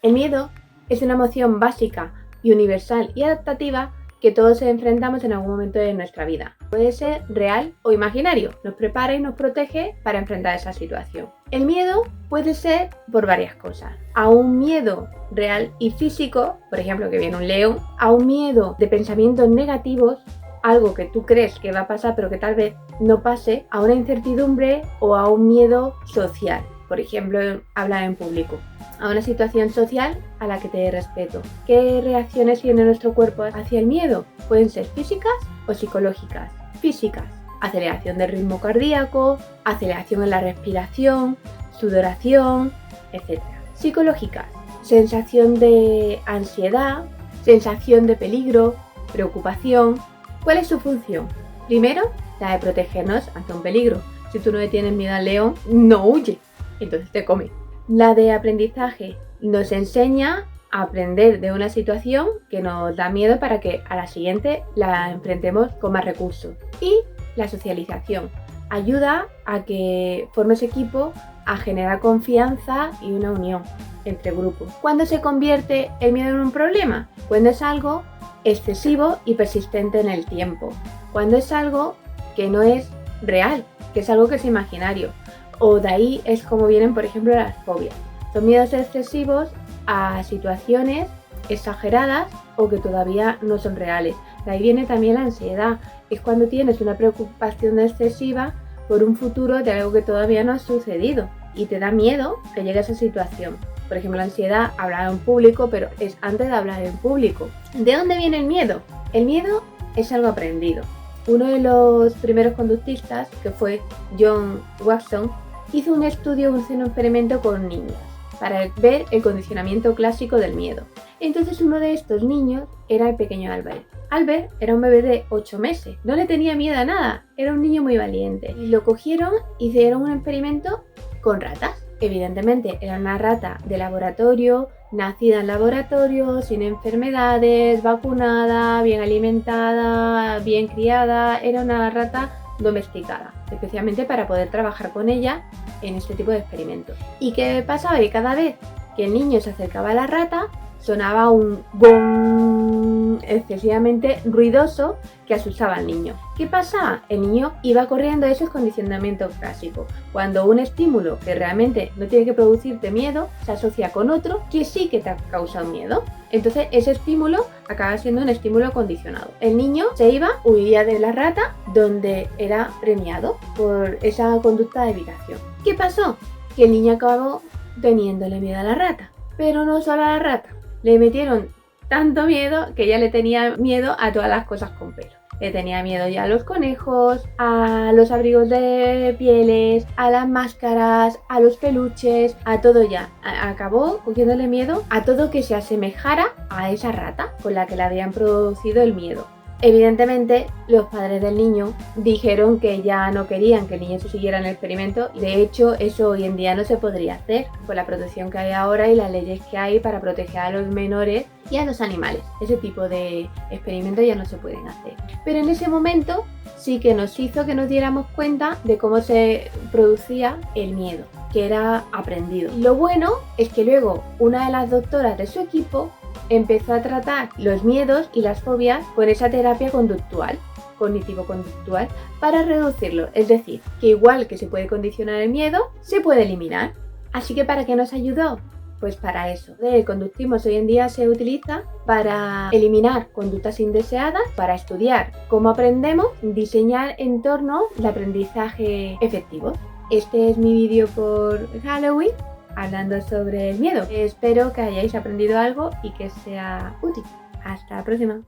El miedo es una emoción básica y universal y adaptativa que todos enfrentamos en algún momento de nuestra vida. Puede ser real o imaginario, nos prepara y nos protege para enfrentar esa situación. El miedo puede ser por varias cosas. A un miedo real y físico, por ejemplo que viene un león, a un miedo de pensamientos negativos, algo que tú crees que va a pasar pero que tal vez no pase, a una incertidumbre o a un miedo social, por ejemplo hablar en público, a una situación social a la que te dé respeto. ¿Qué reacciones tiene nuestro cuerpo hacia el miedo? Pueden ser físicas o psicológicas. Físicas: aceleración del ritmo cardíaco, aceleración en la respiración, sudoración, etc. Psicológicas: sensación de ansiedad, sensación de peligro, preocupación. ¿Cuál es su función? Primero, la de protegernos ante un peligro. Si tú no le tienes miedo al león, no huye, entonces te come. La de aprendizaje nos enseña a aprender de una situación que nos da miedo para que a la siguiente la enfrentemos con más recursos. Y la socialización ayuda a que formes equipo, a generar confianza y una unión entre grupos. ¿Cuándo se convierte el miedo en un problema? Cuando es algo excesivo y persistente en el tiempo. Cuando es algo que no es real, que es algo que es imaginario. O de ahí es como vienen, por ejemplo, las fobias. Son miedos excesivos a situaciones exageradas o que todavía no son reales. De ahí viene también la ansiedad. Es cuando tienes una preocupación excesiva por un futuro de algo que todavía no ha sucedido y te da miedo que llegue a esa situación. Por ejemplo, la ansiedad, hablar en público, pero es antes de hablar en público. ¿De dónde viene el miedo? El miedo es algo aprendido. Uno de los primeros conductistas, que fue John Watson, hizo un experimento con niños para ver el condicionamiento clásico del miedo. Entonces uno de estos niños era el pequeño Albert. Albert era un bebé de 8 meses, no le tenía miedo a nada, era un niño muy valiente. Y lo cogieron y hicieron un experimento con ratas. Evidentemente era una rata de laboratorio, nacida en laboratorio, sin enfermedades, vacunada, bien alimentada, bien criada. Era una rata domesticada, especialmente para poder trabajar con ella en este tipo de experimentos. ¿Y qué pasaba? Que cada vez que el niño se acercaba a la rata, sonaba un gong excesivamente ruidoso que asustaba al niño. ¿Qué pasaba? El niño iba corriendo. Eso es condicionamiento clásico. Cuando un estímulo que realmente no tiene que producirte miedo se asocia con otro que sí que te ha causado miedo, entonces ese estímulo acaba siendo un estímulo condicionado. El niño se iba, huía de la rata, donde era premiado por esa conducta de evitación. ¿Qué pasó? Que el niño acabó teniéndole miedo a la rata. Pero no solo a la rata. Le metieron tanto miedo que ya le tenía miedo a todas las cosas con pelo. Le tenía miedo ya a los conejos, a los abrigos de pieles, a las máscaras, a los peluches, a todo ya. Acabó cogiéndole miedo a todo que se asemejara a esa rata con la que le habían producido el miedo. Evidentemente, los padres del niño dijeron que ya no querían que el niño se siguiera en el experimento. De hecho, eso hoy en día no se podría hacer con la protección que hay ahora y las leyes que hay para proteger a los menores y a los animales. Ese tipo de experimentos ya no se pueden hacer. Pero en ese momento sí que nos hizo que nos diéramos cuenta de cómo se producía el miedo, que era aprendido. Lo bueno es que luego una de las doctoras de su equipo empezó a tratar los miedos y las fobias con esa terapia conductual, cognitivo-conductual, para reducirlo. Es decir, que igual que se puede condicionar el miedo, se puede eliminar. Así que ¿para qué nos ayudó? Pues para eso. El conductismo hoy en día se utiliza para eliminar conductas indeseadas, para estudiar cómo aprendemos, diseñar entornos de aprendizaje efectivos. Este es mi vídeo por Halloween, hablando sobre el miedo. Espero que hayáis aprendido algo y que sea útil. Hasta la próxima.